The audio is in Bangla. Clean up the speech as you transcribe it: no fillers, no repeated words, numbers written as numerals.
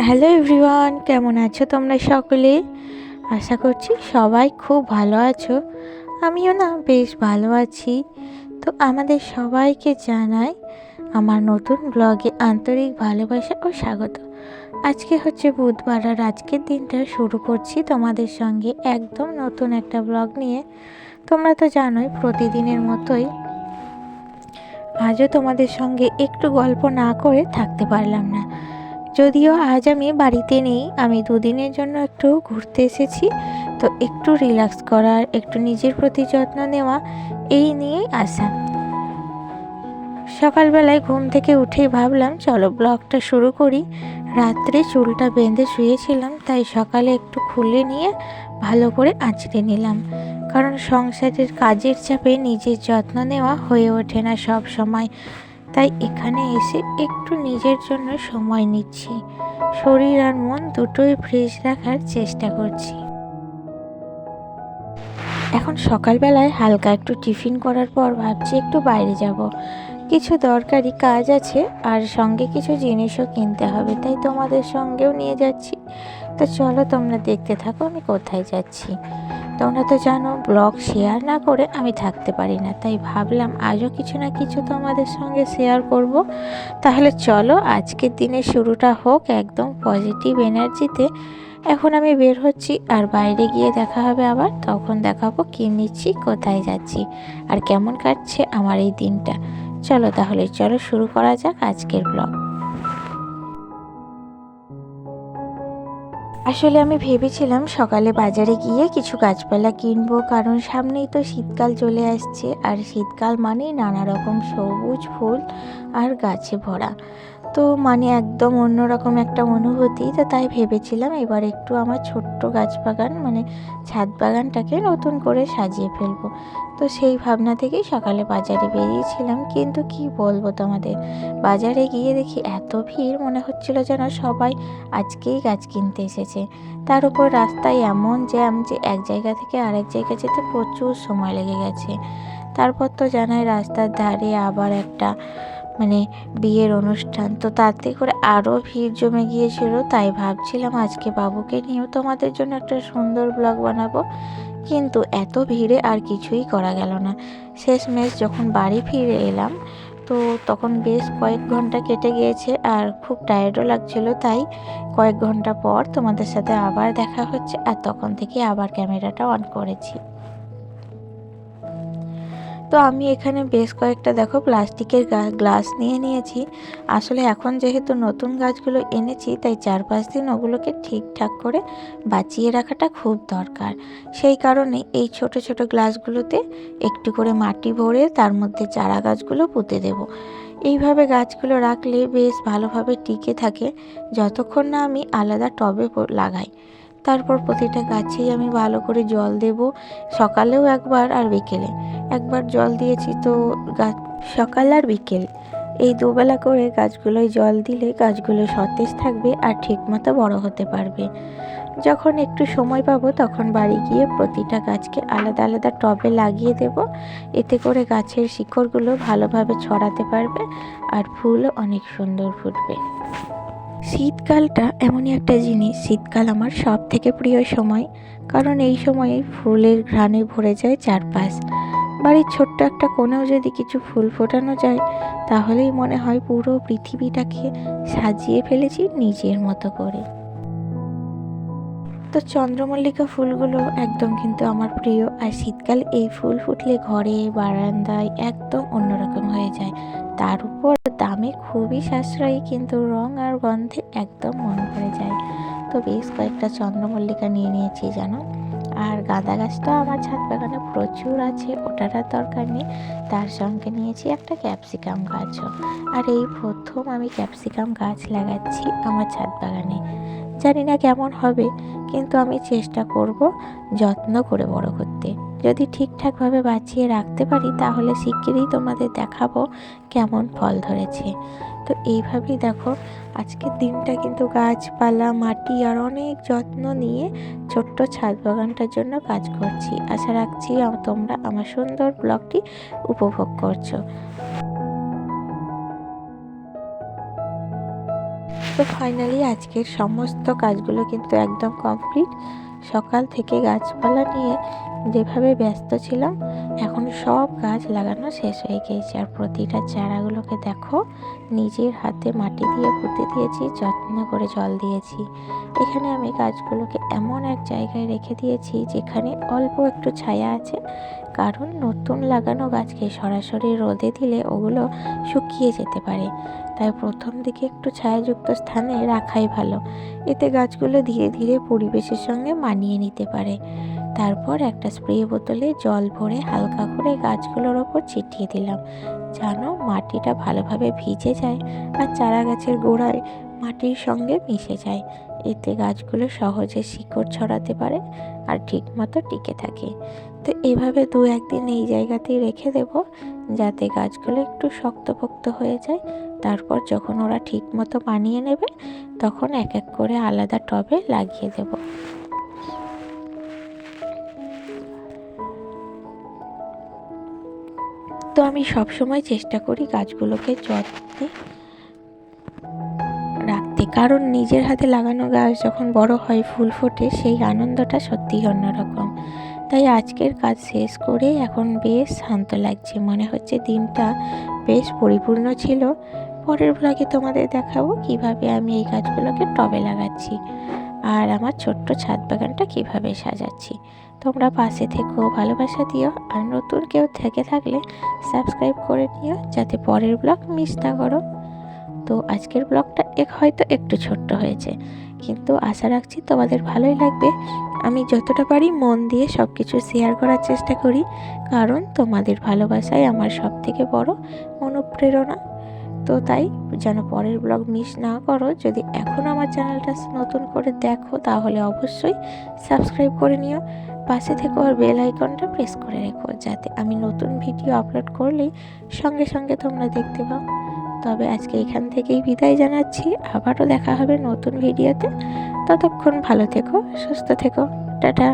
হ্যালো এভরিওয়ান, কেমন আছো তোমরা সকলে? আশা করছি সবাই খুব ভালো আছো। আমিও না বেশ ভালো আছি। তো আমাদের সবাইকে জানাই আমার নতুন ব্লগে আন্তরিক ভালোবাসা ও স্বাগত। আজকে হচ্ছে বুধবার, আর আজকের দিনটা শুরু করছি তোমাদের সঙ্গে একদম নতুন একটা ব্লগ নিয়ে। তোমরা তো জানোই প্রতিদিনের মতোই আজও তোমাদের সঙ্গে একটু গল্প না করে থাকতে পারলাম না। যদিও আজ আমি বাড়িতে নেই, আমি দুদিনের জন্য একটু ঘুরতে এসেছি। তো একটু রিল্যাক্স করার, একটু নিজের প্রতি যত্ন নেওয়া, এই নিয়েই আসা। সকালবেলায় ঘুম থেকে উঠেই ভাবলাম চলো ব্লগটা শুরু করি। রাত্রে চুলটা বেঁধে শুয়েছিলাম, তাই সকালে একটু খুলে নিয়ে ভালো করে আঁচড়ে নিলাম। কারণ সংসারের কাজের চাপে নিজের যত্ন নেওয়া হয়ে ওঠে না সব সময়। তাই এখানে এসে একটু নিজের জন্য সময় নিচ্ছি, শরীর আর মন দুটোই ফ্রেশ রাখার চেষ্টা করছি। এখন সকালবেলায় হালকা একটু টিফিন করার পর ভাবছি একটু বাইরে যাব, কিছু দরকারি কাজ আছে আর সঙ্গে কিছু জিনিসও কিনতে হবে, তাই তোমাদের সঙ্গেও নিয়ে যাচ্ছি। তো চলো তোমরা দেখতে থাকো আমি কোথায় যাচ্ছি। তোমরা তো জানো ব্লগ শেয়ার না করে আমি থাকতে পারি না, তাই ভাবলাম আজও কিছু না কিছু তোমাদের সঙ্গে শেয়ার করব। তাহলে চলো আজকের দিনের শুরুটা হোক একদম পজিটিভ এনার্জিতে। এখন আমি বের হচ্ছি, আর বাইরে গিয়ে দেখা হবে আবার, তখন দেখাবো কী নিচ্ছি, কোথায় যাচ্ছি, আর কেমন কাটছে আমার এই দিনটা। চলো তাহলে চলো শুরু করা যাক আজকের ব্লগ। আসলে আমি ভেবেছিলাম সকালে বাজারে গিয়ে কিছু গাছপালা কিনবো, কারণ সামনেই তো শীতকাল চলে আসছে, আর শীতকাল মানেই নানা রকম সবুজ ফুল আর গাছে ভরা। তো মানে একদম অন্যরকম একটা অনুভূতি। তো তাই ভেবেছিলাম এবার একটু আমার ছোট্ট গাছ বাগান মানে ছাদ বাগানটাকে নতুন করে সাজিয়ে ফেলবো। তো সেই ভাবনা থেকেই সকালে বাজারে বেরিয়েছিলাম, কিন্তু কি বলবো তোমাদের, বাজারে গিয়ে দেখি এত ভিড়, মনে হচ্ছিল যেন সবাই আজকেই গাছ কিনতে এসেছে। তার উপর রাস্তায় এমন জ্যাম যে এক জায়গা থেকে আরেক জায়গায় যেতে প্রচুর সময় লেগে গেছে। তারপর তো জানাই রাস্তার ধারে আবার একটা মানে বিয়ের অনুষ্ঠান, তো তাতে করে আরও ভিড় জমে গিয়েছিল। তাই ভাবছিলাম আজকে বাবুকে নিয়েও তোমাদের জন্য একটা সুন্দর ব্লগ বানাবো, কিন্তু এত ভিড়ে আর কিছুই করা গেল না। শেষমেশ যখন বাড়ি ফিরে এলাম, তো তখন বেশ কয়েক ঘন্টা কেটে গিয়েছে আর খুব টায়ার্ডও লাগছিল। তাই কয়েক ঘন্টা পর তোমাদের সাথে আবার দেখা হচ্ছে, আর তখন থেকে আবার ক্যামেরাটা অন করেছি। তো আমি এখানে বেশ কয়েকটা দেখো প্লাস্টিকের গ্লাস নিয়ে নিয়েছি। আসলে এখন যেহেতু নতুন গাছগুলো এনেছি, তাই 4-5 দিন ওগুলোকে ঠিকঠাক করে বাঁচিয়ে রাখাটা খুব দরকার। সেই কারণে এই ছোট ছোট গ্লাসগুলোতে একটু করে মাটি ভরে তার মধ্যে চারা গাছগুলো পুঁতে দেব। এইভাবে গাছগুলো রাখলে বেশ ভালোভাবে টিকে থাকে, যতক্ষণ না আমি আলাদা টবে লাগাই। তারপর প্রতিটা গাছেই আমি ভালো করে জল দেব, সকালেও একবার আর বিকেলে একবার জল দিয়েছি। তো গাছ সকাল আর বিকেল এই দুবেলা করে গাছগুলোয় জল দিলে গাছগুলো সতেজ থাকবে আর ঠিকমতো বড় হতে পারবে। যখন একটু সময় পাবো তখন বাড়ি গিয়ে প্রতিটা গাছকে আলাদা আলাদা টবে লাগিয়ে দেব। এতে করে গাছের শিকড়গুলো ভালোভাবে ছড়াতে পারবে আর ফুলও অনেক সুন্দর ফুটবে। শীতকালটা এমনই একটা জিনিস, শীতকাল আমার সব থেকে প্রিয় সময়, কারণ এই সময়ে ফুলের ঘ্রাণে ভরে যায় চারপাশ। বাড়ির ছোট্ট একটা কোণেও যদি কিছু ফুল ফোটানো যায়, তাহলেই মনে হয় পুরো পৃথিবীটাকে সাজিয়ে ফেলেছি নিজের মতো করে। তো চন্দ্রমল্লিকা ফুলগুলো একদম কিন্তু আমার প্রিয়, আর শীতকালে এই ফুল ফুটলে ঘরে বারান্দায় একদম অন্যরকম হয়ে যায়। তার উপর দামে খুবই সাশ্রয়ী, কিন্তু রং আর গন্ধে একদম মন ভরে যায়। তো বেশ কয়েকটা চন্দ্রমল্লিকা নিয়ে নিয়েছি জানো। আর গাঁদা গাছটা আমার ছাদ বাগানে প্রচুর আছে, ওটার আর দরকার নেই। তার সঙ্গে নিয়েছি একটা ক্যাপসিকাম গাছও। আর এই প্রথম আমি ক্যাপসিকাম গাছ লাগাচ্ছি আমার ছাদ বাগানে। জানি না কেমন হবে, কিন্তু আমি চেষ্টা করব যত্ন করে বড় করতে। যদি ঠিকঠাকভাবে বাঁচিয়ে রাখতে পারি তাহলে শিগগিরই তোমাদের দেখাবো কেমন ফল ধরেছে। তো এইভাবেই দেখো আজকের দিনটা কিন্তু গাছপালা, মাটি আর অনেক যত্ন নিয়ে ছোট্ট ছাদ বাগানটার জন্য কাজ করছি। আশা রাখছি তোমরা আমার সুন্দর ব্লগটি উপভোগ করছো। তো ফাইনালি আজকের সমস্ত কাজগুলো কিন্তু একদম কমপ্লিট। সকাল থেকে গাছপালা নিয়ে যেভাবে ব্যস্ত ছিলাম, এখন সব গাছ লাগানো শেষ হয়ে গিয়েছে। আর প্রতিটা চারাগুলোকে দেখো, নিজের হাতে মাটি দিয়ে পুঁতে দিয়েছি, যত্ন করে জল দিয়েছি। এখানে আমি গাছগুলোকে এমন এক জায়গায় রেখে দিয়েছি যেখানে অল্প একটু ছায়া আছে, কারণ নতুন লাগানো গাছকে সরাসরি রোদে দিলে ওগুলো শুকিয়ে যেতে পারে। তাই প্রথম দিকে একটু ছায়াযুক্ত স্থানে রাখাই ভালো, এতে গাছগুলো ধীরে ধীরে পরিবেশের সঙ্গে মানিয়ে নিতে পারে। তারপর একটা স্প্রে বোতলে জল ভরে হালকা করে গাছগুলোর ওপর ছিটিয়ে দিলাম, যেন মাটিটা ভালোভাবে ভিজে যায় আর চারা গাছের গোড়ায় মাটির সঙ্গে মিশে যায়। এতে গাছগুলো সহজে শিকড় ছড়াতে পারে আর ঠিক মতো টিকে থাকে। তো এভাবে 2-1 দিন এই জায়গাতেই রেখে দেব, যাতে গাছগুলো একটু শক্তপোক্ত হয়ে যায়। তারপর যখন ওরা ঠিক মতো মানিয়ে নেবে, তখন এক এক করে আলাদা টবে লাগিয়ে দেব। তো আমি সবসময় চেষ্টা করি গাছগুলোকে যত্নে রাখতে, কারণ নিজের হাতে লাগানো গাছ যখন বড় হয়, ফুল ফোটে, সেই আনন্দটা সত্যিই অন্যরকম। তাই আজকের কাজ শেষ করে এখন বেশ শান্ত লাগছে, মনে হচ্ছে দিনটা বেশ পরিপূর্ণ ছিল। পরের ব্লগে তোমাদের দেখাবো কিভাবে আমি এই গাছগুলোকে টবে লাগাচ্ছি আর আমার ছোট্ট ছাদ বাগানটা কিভাবে সাজাচ্ছি। তোমরা পাশে থেকো, ভালোবাসা দিও, আর নতুন কেউ থেকে থাকলে সাবস্ক্রাইব করে নিও, যাতে পরের ব্লগ মিস না করো। তো আজকের ব্লগটা হয়তো একটু ছোট্ট হয়েছে, কিন্তু আশা রাখছি তোমাদের ভালোই লাগবে। আমি যতটা পারি মন দিয়ে সব কিছু শেয়ার করার চেষ্টা করি, কারণ তোমাদের ভালোবাসাই আমার সব থেকে বড় অনুপ্রেরণা। তো তাই যেন পরের ব্লগ মিস না করো, যদি এখন আমার চ্যানেলটা নতুন করে দেখো তাহলে অবশ্যই সাবস্ক্রাইব করে নিও, পাশে থেকে আর বেল আইকনটা প্রেস করে রেখো, যাতে আমি নতুন ভিডিও আপলোড করলেই সঙ্গে সঙ্গে তোমরা দেখতে পাও। তবে আজকে এখান থেকেই বিদায় জানাচ্ছি, আবারও দেখা হবে নতুন ভিডিওতে। ততক্ষণ ভালো থেকো, সুস্থ থেকো, টাটা।